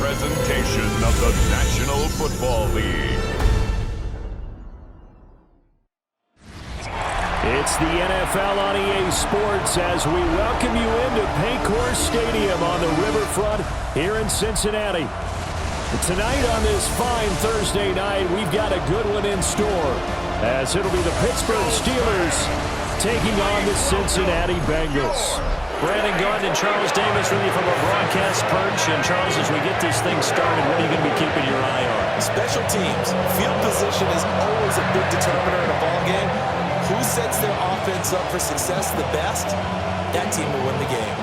presentation of the National Football League. It's the NFL on EA Sports as we welcome you into Paycor Stadium on the riverfront here in Cincinnati. Tonight on this fine Thursday night, we've got a good one in store, as it'll be the Pittsburgh Steelers taking on the Cincinnati Bengals. Brandon Garden and Charles Davis with you from a broadcast perch. And Charles, as we get this thing started, what are you going to be keeping your eye on? Special teams. Field position is always a big determiner in a ball game. Who sets their offense up for success the best, that team will win the game.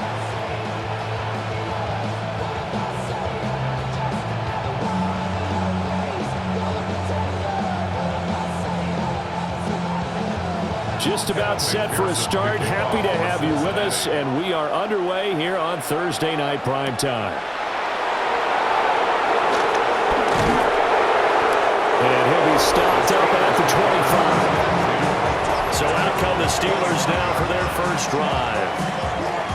Just about set for a start. Happy to have you with us, and we are underway here on Thursday Night Primetime. And he'll be stopped up at the 25. So out come the Steelers now for their first drive.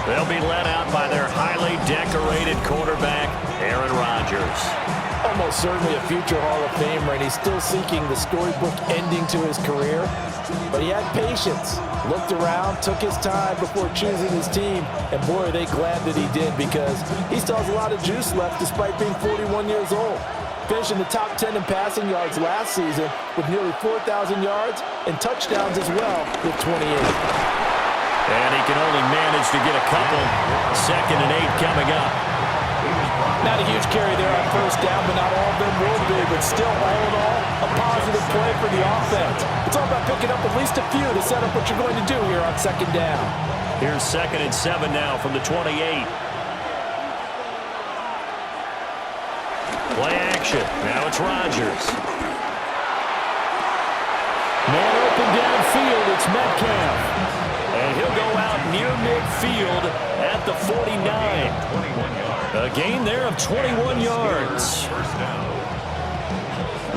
They'll be led out by their highly decorated quarterback, Aaron Rodgers. Almost certainly a future Hall of Famer, and he's still seeking the storybook ending to his career. But he had patience, looked around, took his time before choosing his team, and boy, are they glad that he did, because he still has a lot of juice left despite being 41 years old. Finishing the top 10 in passing yards last season with nearly 4,000 yards and touchdowns as well with 28. And he can only manage to get a couple. 2nd and 8 coming up. Not a huge carry there on first down, but not all of them will be. But still, all in all, a positive play for the offense. It's all about picking up at least a few to set up what you're going to do here on 2nd down. Here's 2nd and 7 now from the 28. Play action. Now it's Rodgers. Man open downfield. It's Metcalf. And he'll go out near midfield at the 49. A gain there of 21 yards.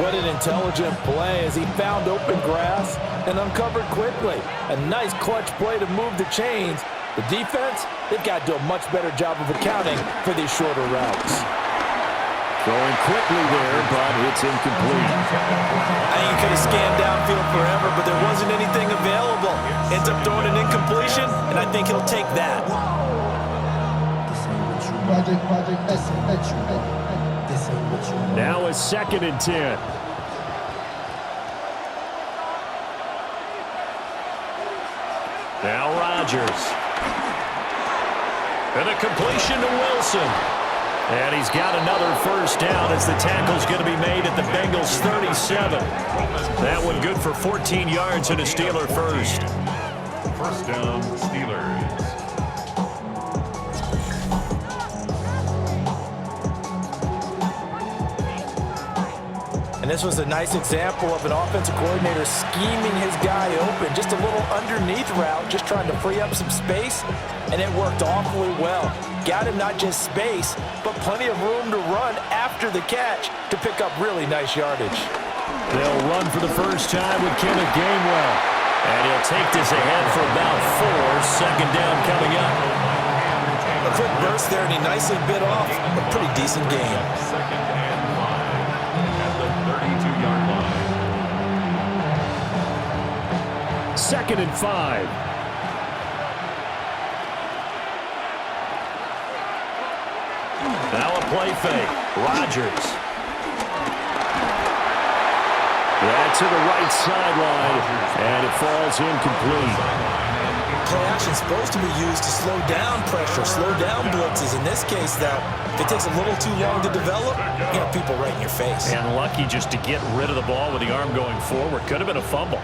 What an intelligent play as he found open grass and uncovered quickly. A nice clutch play to move the chains. The defense, they've got to do a much better job of accounting for these shorter routes. Going quickly there, but it's incomplete. I think he could have scanned downfield forever, but there wasn't anything available. Ends up throwing an incompletion, and I think he'll take that. Now a 2nd and 10. Now Rodgers. And a completion to Wilson. And he's got another first down as the tackle's going to be made at the Bengals 37. That one good for 14 yards and a Steeler first. First down, Steelers. And this was a nice example of an offensive coordinator scheming his guy open. Just a little underneath route, just trying to free up some space, and it worked awfully well. Got him not just space, but plenty of room to run after the catch to pick up really nice yardage. They'll run for the first time with Kenneth Gainwell. And he'll take this ahead for about 4. 2nd down coming up. A quick burst there, and he nicely bit off a pretty decent game. 2nd and 5 at the 32-yard line. 2nd and 5. Now a play fake. Rodgers. Yeah, to the right sideline, and it falls incomplete. Play action's supposed to be used to slow down pressure, slow down blitzes. In this case, though, if it takes a little too long to develop, you have people right in your face. And lucky just to get rid of the ball with the arm going forward. Could have been a fumble.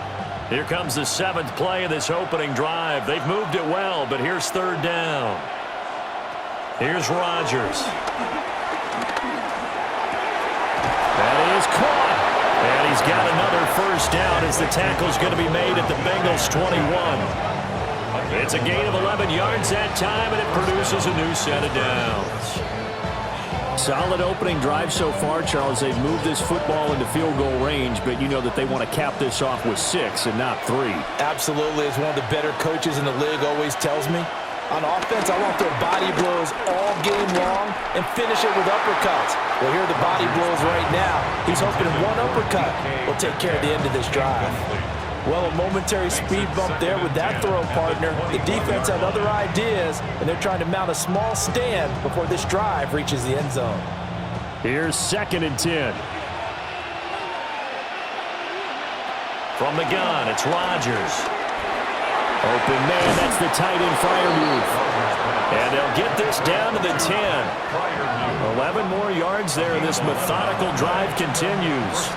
Here comes the 7th play of this opening drive. They've moved it well, but here's 3rd down. Here's Rodgers. That is caught. And he's got another first down as the tackle's going to be made at the Bengals 21. It's a gain of 11 yards that time, and it produces a new set of downs. Solid opening drive so far, Charles. They've moved this football into field goal range, but you know that they want to cap this off with 6 and not 3. Absolutely. As one of the better coaches in the league always tells me, On offense, I want their body blows all game long and finish it with uppercuts. Well, here are the body blows right now. He's hoping one uppercut will take care of the end of this drive. Well, a momentary speed bump there with that throw, partner. The defense had other ideas, and they're trying to mount a small stand before this drive reaches the end zone. Here's 2nd and 10. From the gun, it's Rodgers. Open man, that's the tight end fire move. And they'll get this down to the 10. 11 more yards there, and this methodical drive continues.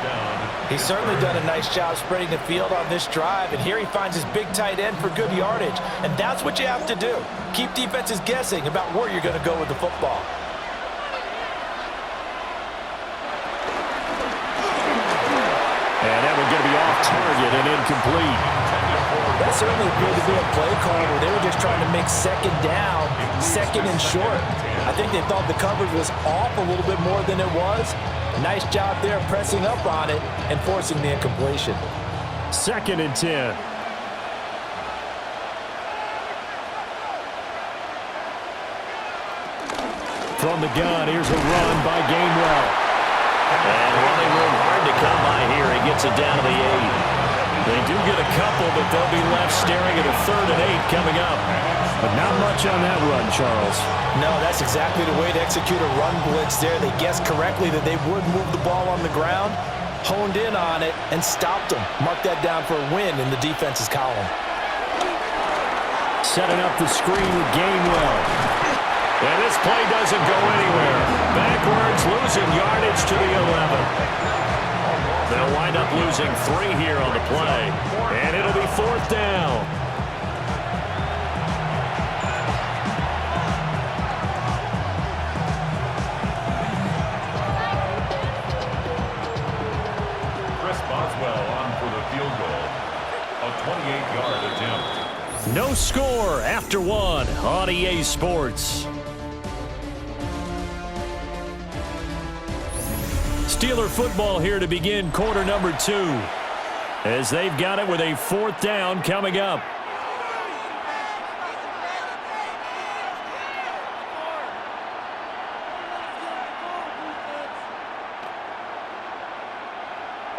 He's certainly done a nice job spreading the field on this drive, and here he finds his big tight end for good yardage. And that's what you have to do. Keep defenses guessing about where you're going to go with the football. And that one's going to be off target and incomplete. That certainly appeared to be a play call where they were just trying to make 2nd down, 2nd and short. I think they thought the coverage was off a little bit more than it was. Nice job there pressing up on it and forcing the incompletion. 2nd and 10. From the gun, here's a run by Gainwell. And running room hard to come by here. He gets it down to the 8. They do get a couple, but they'll be left staring at a 3rd and 8 coming up. But not much on that run, Charles. No, that's exactly the way to execute a run blitz there. They guessed correctly that they would move the ball on the ground, honed in on it, and stopped them. Mark that down for a win in the defense's column. Setting up the screen with Gainwell. And this play doesn't go anywhere. Backwards, losing yardage to the 11. They'll wind up losing 3 here on the play. And it'll be 4th down. Chris Boswell on for the field goal. A 28-yard attempt. No score after 1 on EA Sports. Steeler football here to begin quarter number 2, as they've got it with a 4th down coming up.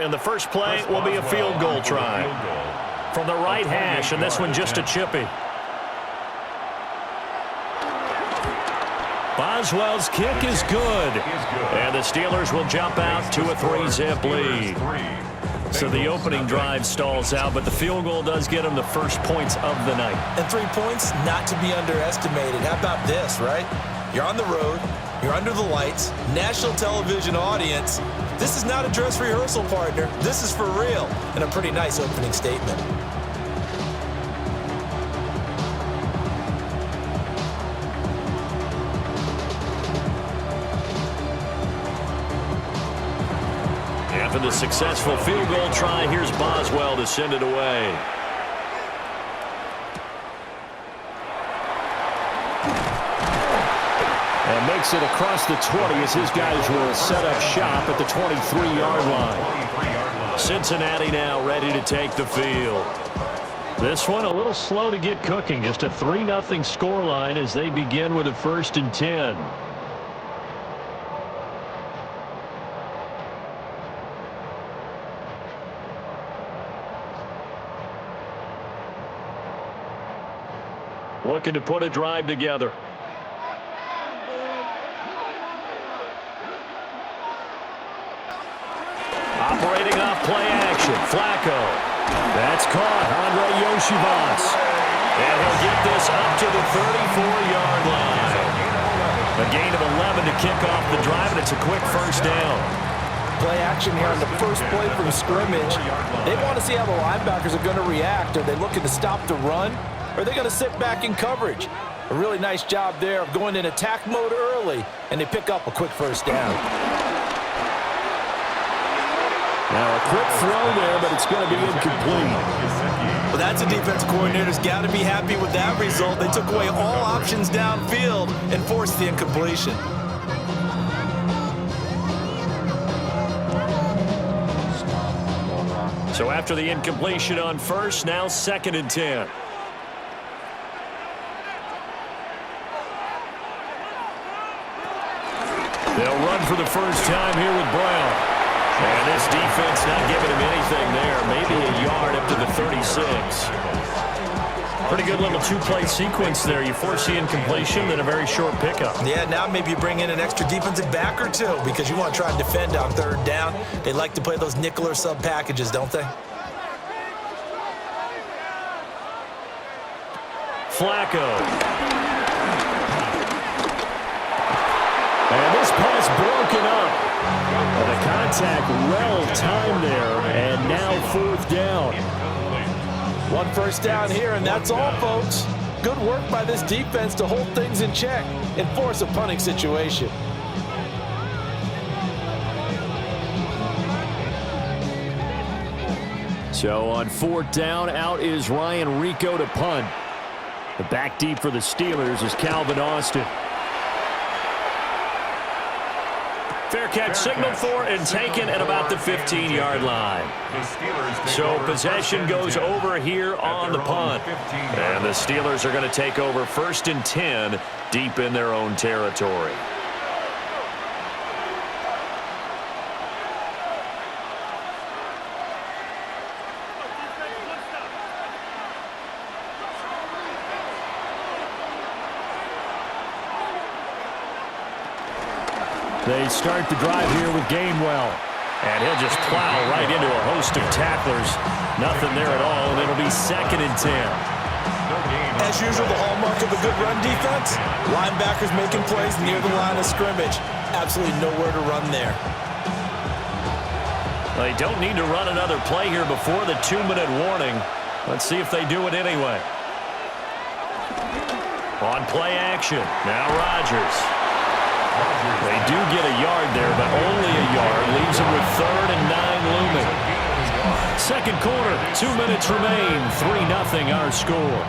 And the first play will be a field goal try from the right hash, and this one just a chippy. Boswell's kick is good. And the Steelers will jump out to a 3-zip lead. So the opening drive stalls out, but the field goal does get them the first points of the night. And 3 points, not to be underestimated. How about this, right? You're on the road. You're under the lights. National television audience. This is not a dress rehearsal, partner. This is for real. And a pretty nice opening statement. After the successful field goal try, here's Boswell to send it away. And makes it across the 20 as his guys will set up shop at the 23-yard line. Cincinnati now ready to take the field. This one a little slow to get cooking. Just a 3-0 scoreline as they begin with a 1st and 10. Looking to put a drive together. Operating off play action. Flacco. That's caught. Andre Yoshivas. And he'll get this up to the 34-yard line. A gain of 11 to kick off the drive, and it's a quick 1st down. Play action here on the first play from scrimmage. They want to see how the linebackers are going to react. Are they looking to stop the run? Or are they going to sit back in coverage? A really nice job there of going in attack mode early, and they pick up a quick 1st down. Now a quick throw there, but it's going to be incomplete. Well, that's a defense coordinator's got to be happy with that result. They took away all options downfield and forced the incompletion. So after the incompletion on 1st, now 2nd and 10. They'll run for the first time here with Brown. And this defense not giving him anything there. Maybe a yard up to the 36. Pretty good little two-play sequence there. You force the incompletion, then a very short pickup. Yeah, now maybe you bring in an extra defensive back or two because you want to try and defend on third down. They like to play those nickel or sub packages, don't they? Flacco. And this pass broken up. And the contact well-timed there, and now fourth down. One first down here, and that's all, folks. Good work by this defense to hold things in check and force a punting situation. So on fourth down, out is Ryan Rico to punt. The back deep for the Steelers is Calvin Austin. Fair catch signaled for and taken at about the 15-yard line. So possession goes over here on the punt. And the Steelers are going to take over 1st and 10 deep in their own territory. They start the drive here with Gainwell. And he'll just plow right into a host of tacklers. Nothing there at all, and it'll be 2nd and 10. As usual, the hallmark of a good run defense, linebackers making plays near the line of scrimmage. Absolutely nowhere to run there. They don't need to run another play here before the 2-minute warning. Let's see if they do it anyway. On play action, now Rodgers. They do get a yard there, but only a yard. Leaves them with 3rd and 9 looming. Second quarter, 2 minutes remain. 3-0 our score.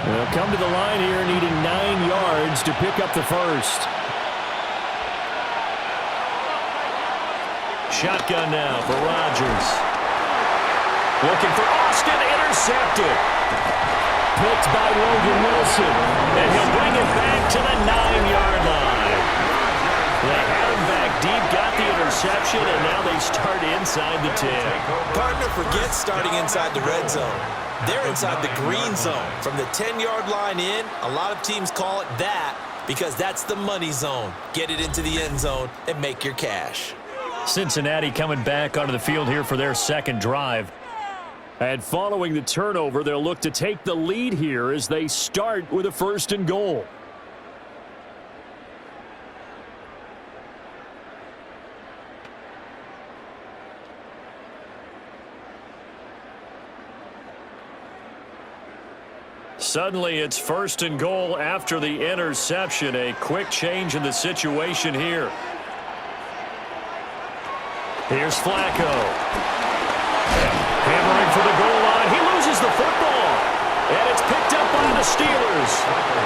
They'll come to the line here needing 9 yards to pick up the first. Shotgun now for Rodgers. Looking for Austin, intercepted. Picked by Logan Wilson. And he'll bring it back to the 9-yard line. They had him back deep, got the interception, and now they start inside the 10. Partner forgets starting inside the red zone. They're inside the green zone. From the 10-yard line in, a lot of teams call it that because that's the money zone. Get it into the end zone and make your cash. Cincinnati coming back onto the field here for their second drive. And following the turnover, they'll look to take the lead here as they start with a 1st and goal. Suddenly it's 1st and goal after the interception. A quick change in the situation here. Here's Flacco. Hammering for the goal line. He loses the football. And it's picked up by the Steelers.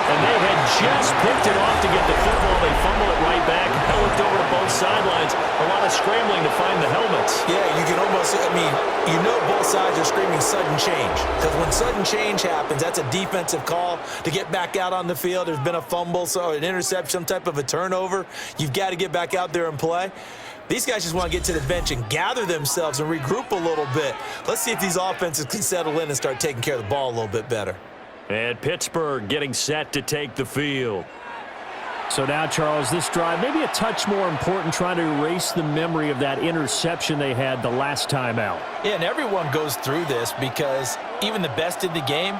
And they had just picked it off to get the football. They fumble it right back. I looked over to both sidelines. A lot of scrambling to find the helmets. Yeah, you can almost, you know both sides are screaming sudden change. Because when sudden change happens, that's a defensive call to get back out on the field. There's been a fumble, so an interception, some type of a turnover. You've got to get back out there and play. These guys just want to get to the bench and gather themselves and regroup a little bit. Let's see if these offenses can settle in and start taking care of the ball a little bit better. And Pittsburgh getting set to take the field. So now, Charles, this drive maybe a touch more important, trying to erase the memory of that interception they had the last time out. Yeah, and everyone goes through this because even the best in the game,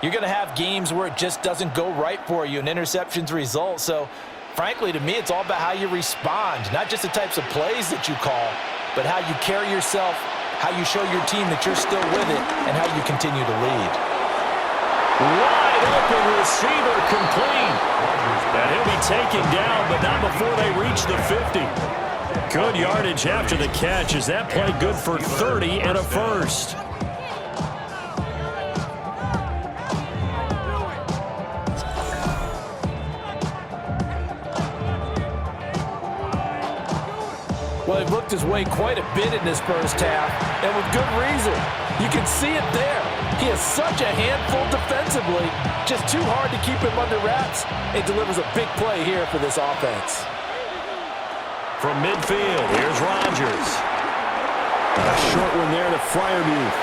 you're going to have games where it just doesn't go right for you and interceptions result. So frankly, to me, it's all about how you respond, not just the types of plays that you call, but how you carry yourself, how you show your team that you're still with it, and how you continue to lead. Wide open receiver complete. And he'll be taken down, but not before they reach the 50. Good yardage after the catch. Is that play good for 30 and a first? Well, he looked his way quite a bit in this first half, and with good reason. You can see it there. He is such a handful defensively, just too hard to keep him under wraps. It delivers a big play here for this offense. From midfield, here's Rodgers. A short one there to Freiermuth.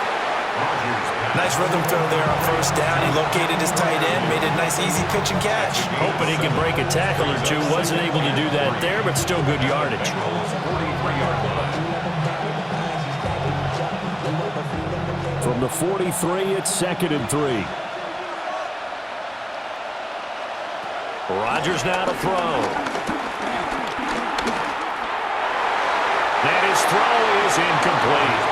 Nice rhythm throw there on first down. He located his tight end, made it a nice easy pitch and catch. Hoping he can break a tackle or two. Wasn't able to do that there, but still good yardage. From the 43, it's 2nd and 3. Rodgers now to throw. And his throw is incomplete.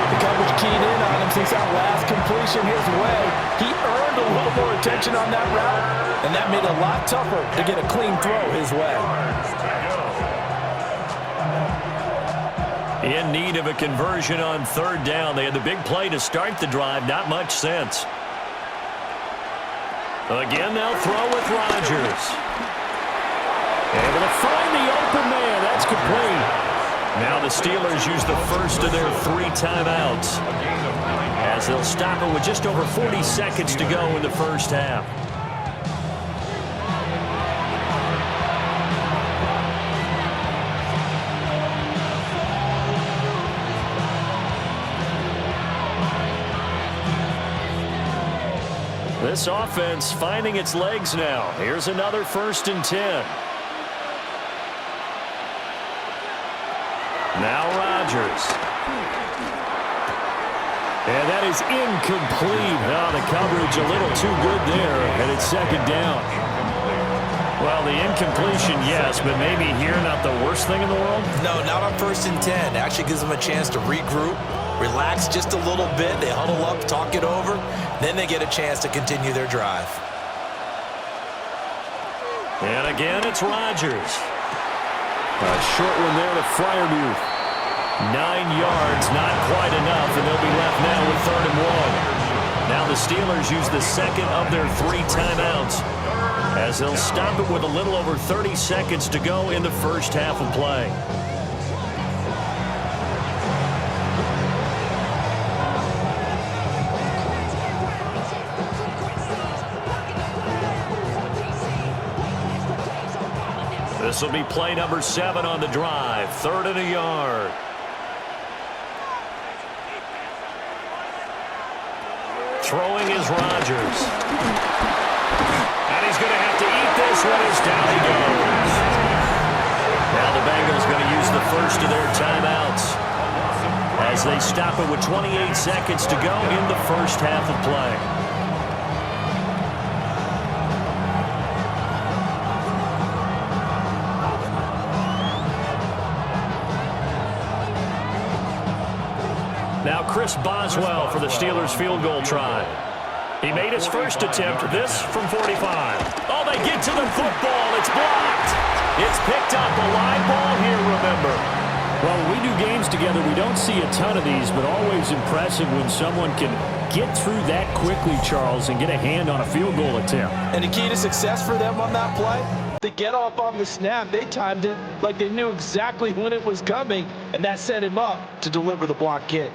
The coverage keyed in on him since that last completion his way. He earned a little more attention on that route, and that made it a lot tougher to get a clean throw his way. In need of a conversion on 3rd down. They had the big play to start the drive. Not much sense. Again, they'll throw with Rodgers. Able to find the open man. That's complete. Now the Steelers use the first of their 3 timeouts, as they'll stop it with just over 40 seconds to go in the first half. This offense finding its legs now. Here's another 1st and 10. Now Rodgers. And that is incomplete. Now the coverage a little too good there, and it's 2nd down. Well, the incompletion, yes, but maybe here not the worst thing in the world? No, not on 1st and 10. Actually gives them a chance to regroup, relax just a little bit. They huddle up, talk it over. Then they get a chance to continue their drive. And again, it's Rodgers. A short one there to Freiermuth. 9 yards, not quite enough, and they'll be left now with 3rd and 1. Now the Steelers use the 2nd of their 3 timeouts, as they'll stop it with a little over 30 seconds to go in the first half of play. This will be play number 7 on the drive. 3rd and a yard. Throwing is Rodgers. And he's going to have to eat this one as down he goes. Now the Bengals going to use the first of their timeouts, as they stop it with 28 seconds to go in the first half of play. Now Chris Boswell for the Steelers field goal try. He made his first attempt, this from 45. Oh, they get to the football. It's blocked. It's picked up. A live ball here, remember. Well, when we do games together, we don't see a ton of these, but always impressive when someone can get through that quickly, Charles, and get a hand on a field goal attempt. And the key to success for them on that play? To get off on the snap, they timed it like they knew exactly when it was coming, and that set him up to deliver the block kick.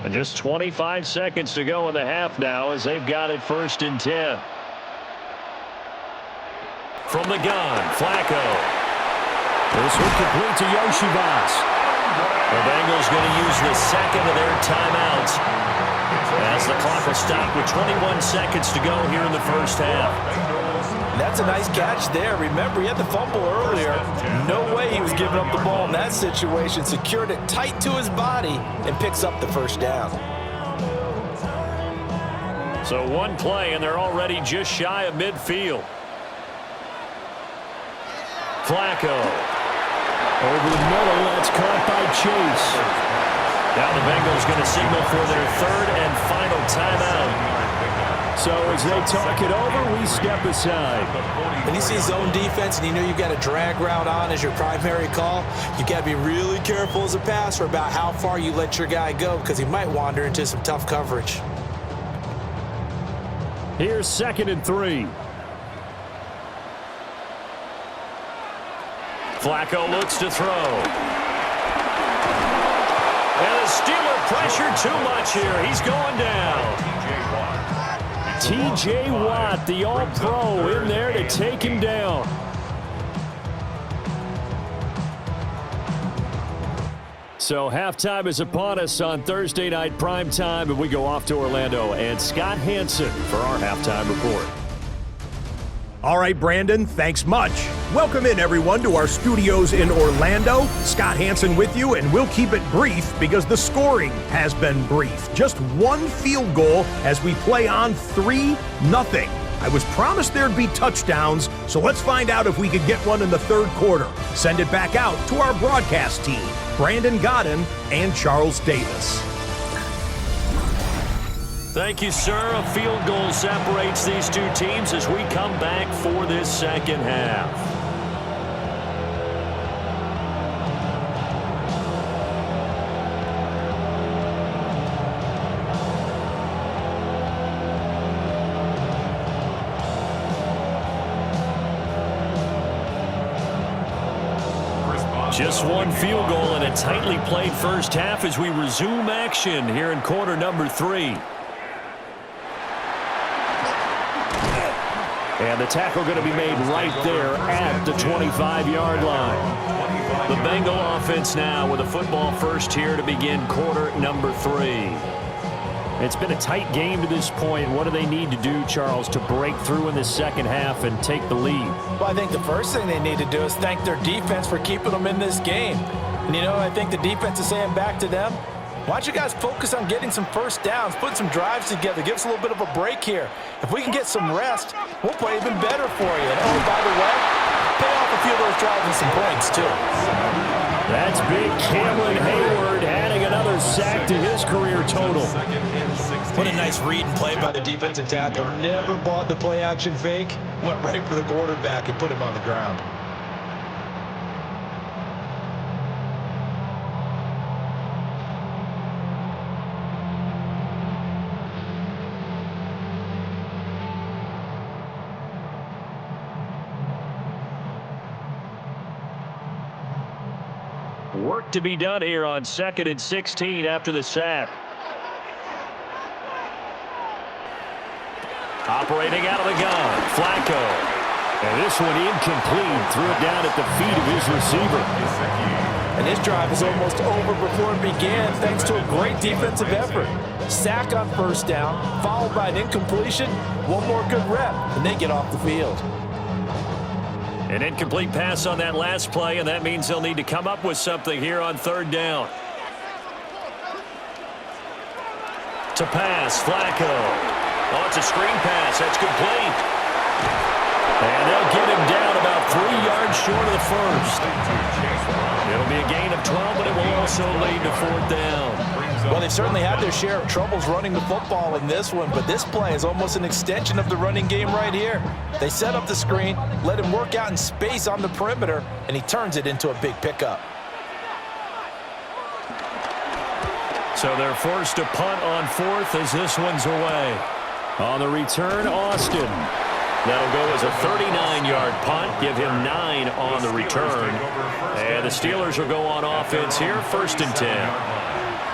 And just 25 seconds to go in the half now, as they've got it 1st and 10. From the gun, Flacco. This one complete to Yoshibas. The Bengals going to use the 2nd of their timeouts, as the clock will stop with 21 seconds to go here in the first half. That's a nice catch there. Remember, he had the fumble earlier. No way he was giving up the ball in that situation. Secured it tight to his body and picks up the 1st down. So one play, and they're already just shy of midfield. Flacco. Over the middle, that's caught by Chase. Now the Bengals going to signal for their 3rd and final timeout. So as they talk it over, we step aside. When you see zone defense and you know you've got a drag route on as your primary call, you've got to be really careful as a passer about how far you let your guy go, because he might wander into some tough coverage. Here's 2nd and 3. Flacco looks to throw. And the Steeler pressure too much here. He's going down. T.J. Watt, the All-Pro, in there to take him down. So halftime is upon us on Thursday night primetime, and we go off to Orlando. And Scott Hansen for our halftime report. All right, Brandon, thanks much. Welcome in, everyone, to our studios in Orlando. Scott Hansen with you, and we'll keep it brief because the scoring has been brief. Just one field goal as we play on 3-0. I was promised there'd be touchdowns, so let's find out if we could get one in the third quarter. Send it back out to our broadcast team, Brandon Godden and Charles Davis. Thank you, sir. A field goal separates these two teams as we come back for this second half. Just one field goal and a tightly played first half as we resume action here in quarter number 3. And the tackle going to be made right there at the 25-yard line. The Bengal offense now with a football first here to begin quarter number 3. It's been a tight game to this point. What do they need to do, Charles, to break through in the second half and take the lead? Well, I think the first thing they need to do is thank their defense for keeping them in this game. And, you know, I think the defense is saying back to them, why don't you guys focus on getting some first downs, put some drives together, give us a little bit of a break here. If we can get some rest, we'll play even better for you. And, oh, by the way, pay off a few of those drives and some points, too. That's big Cameron Hayward adding another sack to his career total. What a nice read and play by the defensive tackle. Never bought the play-action fake. Went right for the quarterback and put him on the ground. Work to be done here on 2nd and 16 after the sack. Operating out of the gun, Flacco. And this one incomplete. Threw it down at the feet of his receiver. And this drive is almost over before it began thanks to a great defensive effort. Sack on first down, followed by an incompletion. One more good rep, and they get off the field. An incomplete pass on that last play, and that means they'll need to come up with something here on 3rd down. To pass, Flacco. Oh, it's a screen pass. That's complete. And they'll get him down about 3 yards short of the first. It'll be a gain of 12, but it will also lead to 4th down. Well, they've certainly had their share of troubles running the football in this one, but this play is almost an extension of the running game right here. They set up the screen, let him work out in space on the perimeter, and he turns it into a big pickup. So they're forced to punt on 4th as this one's away. On the return, Austin. That'll go as a 39-yard punt, give him 9 on the return. And the Steelers will go on offense here, 1st and 10.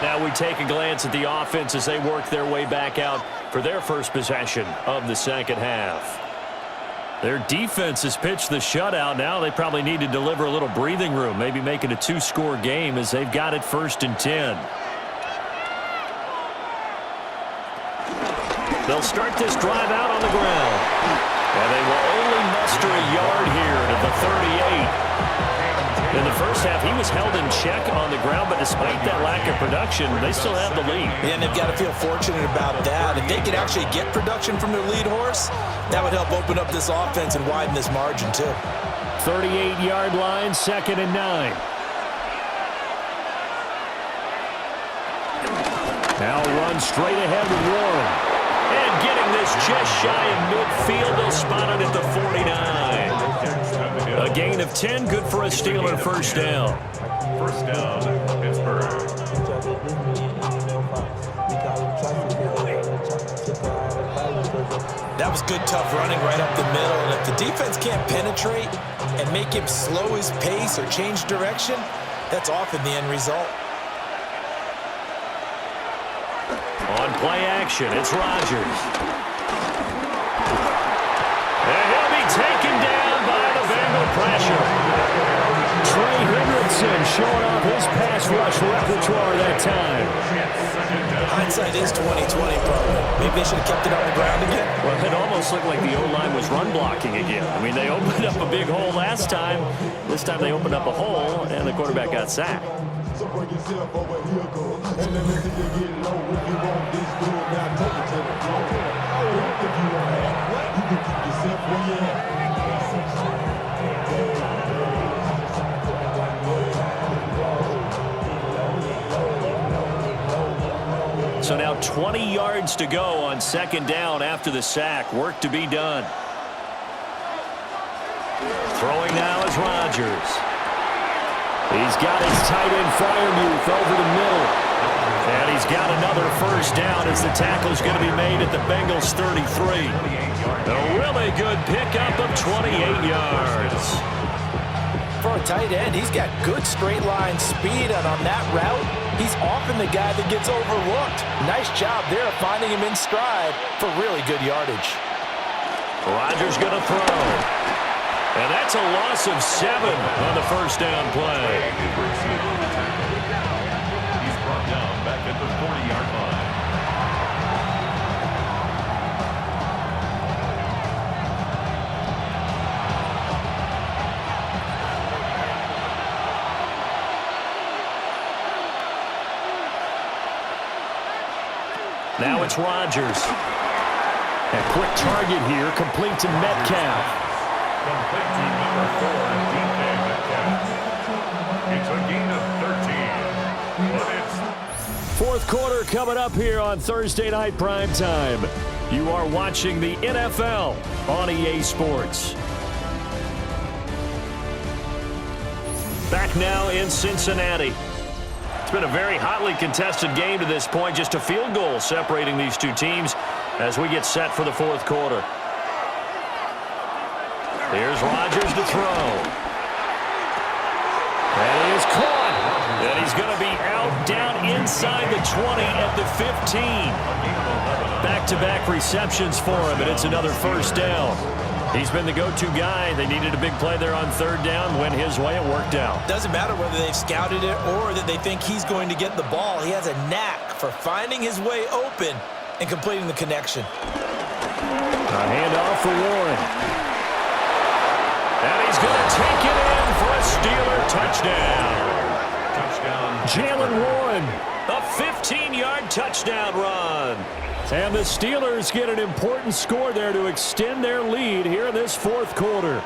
Now we take a glance at the offense as they work their way back out for their first possession of the second half. Their defense has pitched the shutout. Now they probably need to deliver a little breathing room, maybe make it a 2-score game as they've got it 1st and 10. They'll start this drive out on the ground. And they will only muster a yard here to the 38. In the first half, he was held in check on the ground, but despite that lack of production, they still have the lead. And they've got to feel fortunate about that. If they could actually get production from their lead horse, that would help open up this offense and widen this margin, too. 38-yard line, 2nd and 9. Now run straight ahead with Warren. And getting this just shy of midfield, they'll spot it at the 49. A gain of 10, good for a Steeler first down. First down, Pittsburgh. That was good, tough running right up the middle. And if the defense can't penetrate, and make him slow his pace or change direction, that's often the end result. On play action, it's Rodgers. And he'll be taken down by the Bengal pressure. Trey Hendrickson showing off his pass rush repertoire that time. Hindsight is 20/20, probably. Maybe they should have kept it on the ground again. Well, it almost looked like the O-line was run blocking again. I mean, they opened up a big hole last time. This time they opened up a hole, and the quarterback got sacked. So bring yourself over here, go. And then let you get low. If you want this good, now take it to the floor. If you want that, you can keep yourself where you at. So now 20 yards to go on second down after the sack. Work to be done. Throwing now is Rodgers. He's got his tight end Freiermuth over the middle. And he's got another first down as the tackle's going to be made at the Bengals 33. A really good pickup of 28 yards. For a tight end, he's got good straight line speed, and on that route, he's often the guy that gets overlooked. Nice job there of finding him in stride for really good yardage. Rodgers going to throw. And that's a loss of 7 on the first down play. He's brought down back at the 40-yard line. Now it's Rodgers. A quick target here, complete to Metcalf. Complete to number 4, DK Metcalf. It's a gain of 13. But it's Fourth quarter coming up here on Thursday Night Primetime. You are watching the NFL on EA Sports. Back now in Cincinnati. It's been a very hotly contested game to this point. Just a field goal separating these two teams as we get set for the fourth quarter. Here's Rodgers to throw. And he is caught. And he's going to be out down inside the 20 at the 15. Back-to-back receptions for him, and it's another first down. He's been the go-to guy. They needed a big play there on third down. Went his way. It worked out. Doesn't matter whether they've scouted it or that they think he's going to get the ball. He has a knack for finding his way open and completing the connection. A handoff for Warren. And he's going to take it in for a Steeler touchdown. Jalen Warren. A 15-yard touchdown run. And the Steelers get an important score there to extend their lead here in this fourth quarter.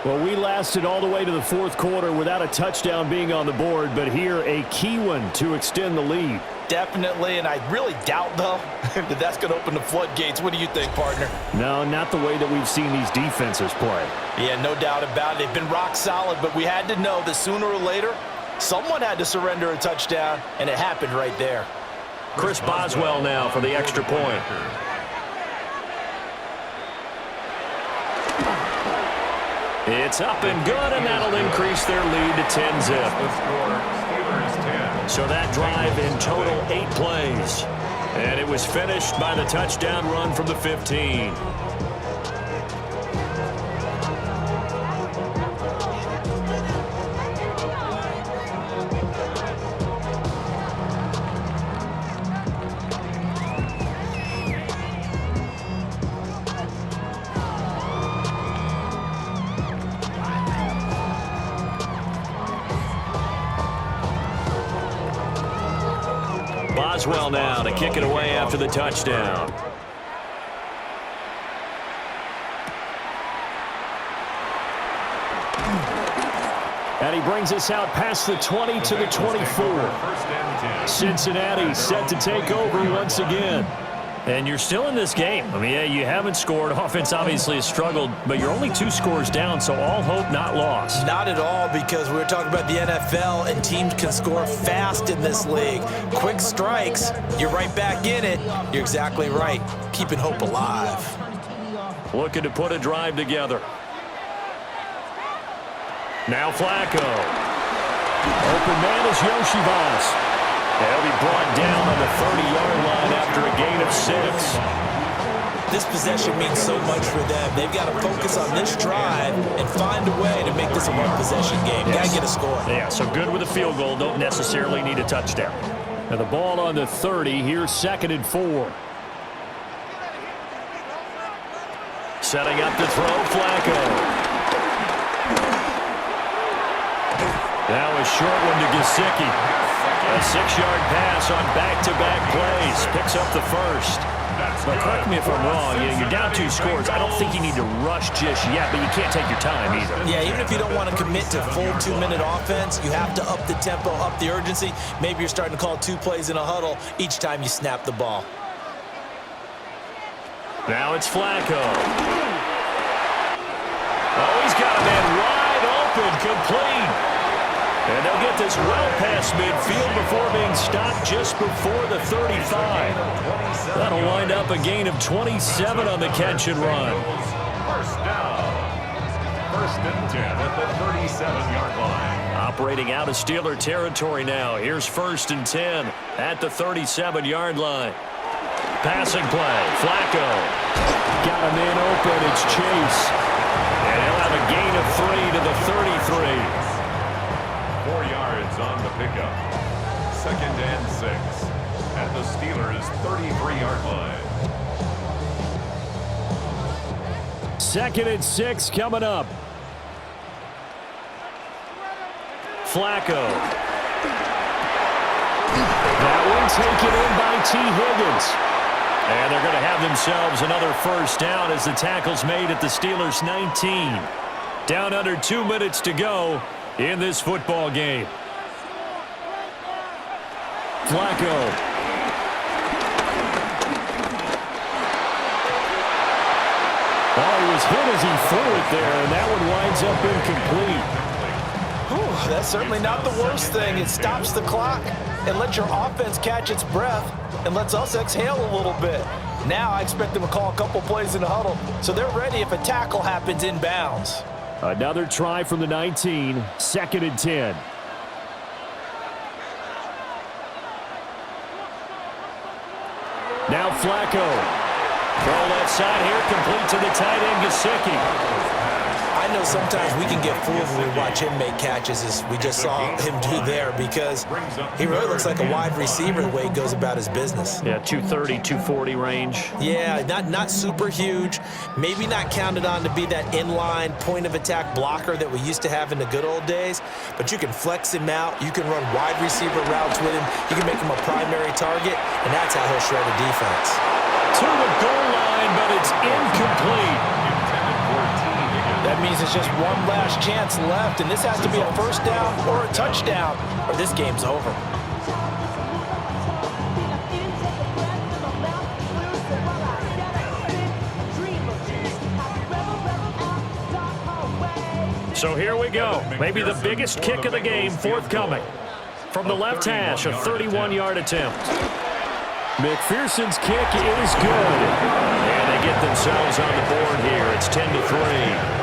Well, we lasted all the way to the fourth quarter without a touchdown being on the board, but here a key one to extend the lead. Definitely, and I really doubt, though, that that's going to open the floodgates. What do you think, partner? No, not the way that we've seen these defenses play. Yeah, no doubt about it. They've been rock solid, but we had to know that sooner or later, someone had to surrender a touchdown, and it happened right there. Chris Boswell now for the extra point. It's up and good, and that'll increase their lead to 10-zip. So that drive in total 8 plays. And it was finished by the touchdown run from the 15. Boswell now to kick it away after the touchdown. And he brings us out past the 20 to the 24. Cincinnati set to take over once again. And you're still in this game. I mean, yeah, you haven't scored. Offense obviously has struggled, but you're only 2 scores down, so all hope not lost. Not at all, because we're talking about the NFL, and teams can score fast in this league. Quick strikes, you're right back in it. You're exactly right. Keeping hope alive. Looking to put a drive together. Now Flacco. Open man is Yoshivas. They'll be brought down on the 30-yard line after a gain of 6. This possession means so much for them. They've got to focus on this drive and find a way to make this a one-possession game. Got to get a score. Yeah, so good with a field goal. Don't necessarily need a touchdown. And the ball on the 30. Here's 2nd and 4. Setting up to throw, Flacco. Now a short one to Gesicki. A 6-yard pass on back-to-back plays. Picks up the first. But correct me if I'm wrong, you're down 2 scores. I don't think you need to rush just yet, but you can't take your time either. Yeah, even if you don't want to commit to full 2-minute offense, you have to up the tempo, up the urgency. Maybe you're starting to call 2 plays in a huddle each time you snap the ball. Now it's Flacco. Oh, he's got a man wide open, complete. And they'll get this well past midfield before being stopped just before the 35. That'll wind up a gain of 27 on the catch and run. First down. 1st and 10 at the 37-yard line. Operating out of Steeler territory now. Here's 1st and 10 at the 37-yard line. Passing play. Flacco. Got a man open. It's Chase. And he'll have a gain of 3 to the 33. 4 yards on the pickup. 2nd and 6 at the Steelers' 33-yard line. 2nd and 6 coming up. Flacco. That one taken in by T. Higgins. And they're going to have themselves another first down as the tackle's made at the Steelers' 19. Down under 2 minutes to go in this football game. Flacco. Oh, he was hit as he threw it there, and that one winds up incomplete. Whew, that's certainly not the worst thing. It stops the clock and lets your offense catch its breath and lets us exhale a little bit. Now I expect them to call a couple plays in the huddle, so they're ready if a tackle happens inbounds. Another try from the 19, 2nd and 10. Now Flacco. Throw left side here, complete to the tight end, Gesicki. I know sometimes we can get fooled when we watch him make catches, as we just saw him do there, because he really looks like a wide receiver the way he goes about his business. Yeah, 230, 240 range. Yeah, not super huge. Maybe not counted on to be that inline point-of-attack blocker that we used to have in the good old days, but you can flex him out. You can run wide receiver routes with him. You can make him a primary target, and that's how he'll shred a defense. To the goal line, but it's incomplete. That means it's just one last chance left, and this has to be a first down or a touchdown, or this game's over. So here we go. Maybe the biggest kick of the game forthcoming. From the left hash, a 31-yard attempt. McPherson's kick is good. And they get themselves on the board here. It's 10-3.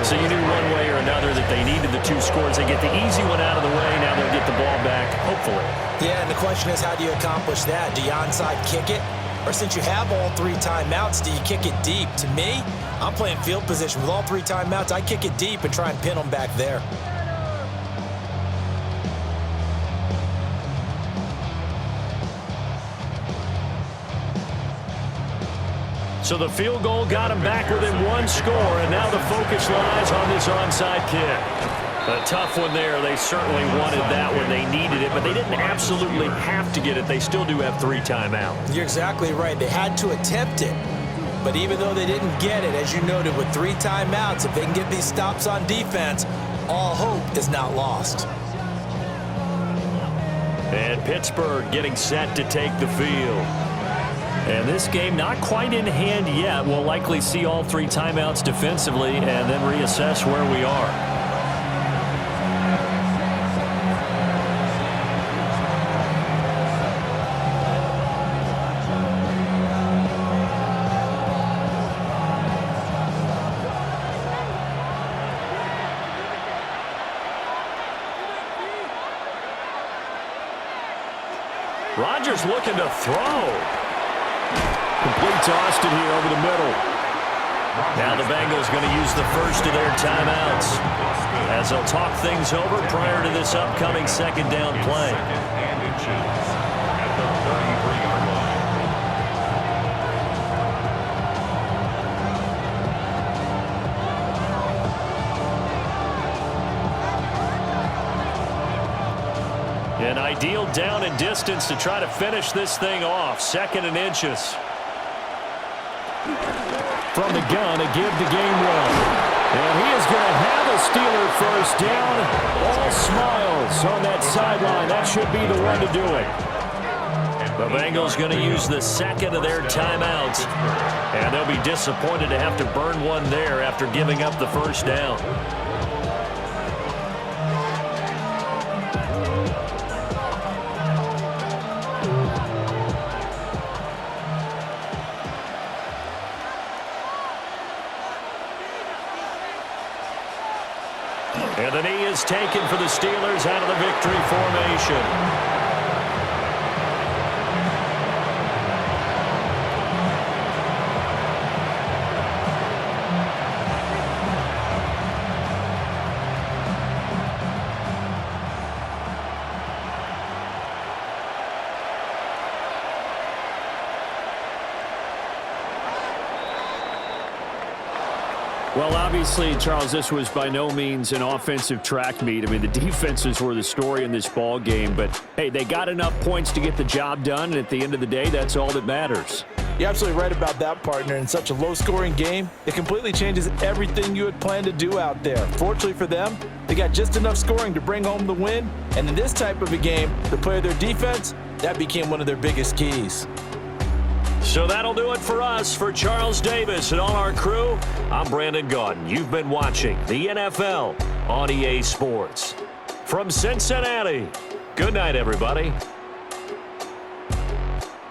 So you knew one way or another that they needed the 2 scores. They get the easy one out of the way. Now they'll get the ball back, hopefully. Yeah, and the question is, how do you accomplish that? Do you onside kick it? Or since you have all 3 timeouts, do you kick it deep? To me, I'm playing field position. With all 3 timeouts, I kick it deep and try and pin them back there. So the field goal got them back within 1 score, and now the focus lies on this onside kick. A tough one there. They certainly wanted that when they needed it, but they didn't absolutely have to get it. They still do have 3 timeouts. You're exactly right. They had to attempt it. But even though they didn't get it, as you noted, with 3 timeouts, if they can get these stops on defense, all hope is not lost. And Pittsburgh getting set to take the field. And this game not quite in hand yet. We'll likely see all 3 timeouts defensively and then reassess where we are. Rodgers looking to throw. Complete to Austin here over the middle. Now the Bengals going to use the first of their timeouts as they'll talk things over prior to this upcoming second down play. Second and inches at the 33-yard line. An ideal down and distance to try to finish this thing off. Second and inches. From the gun, a give to game one. And he is going to have a Steeler first down. All smiles on that sideline. That should be the one to do it. The Bengals going to use the second of their timeouts. And they'll be disappointed to have to burn one there after giving up the first down. And the knee is taken for the Steelers out of the victory formation. Well, obviously, Charles, this was by no means an offensive track meet. I mean, the defenses were the story in this ball game. But, hey, they got enough points to get the job done. And at the end of the day, that's all that matters. You're absolutely right about that, partner. In such a low-scoring game, it completely changes everything you had planned to do out there. Fortunately for them, they got just enough scoring to bring home the win. And in this type of a game, to play their defense, that became one of their biggest keys. So that'll do it for us. For Charles Davis and all our crew, I'm Brandon Gaudin. You've been watching the NFL on EA Sports. From Cincinnati, good night, everybody.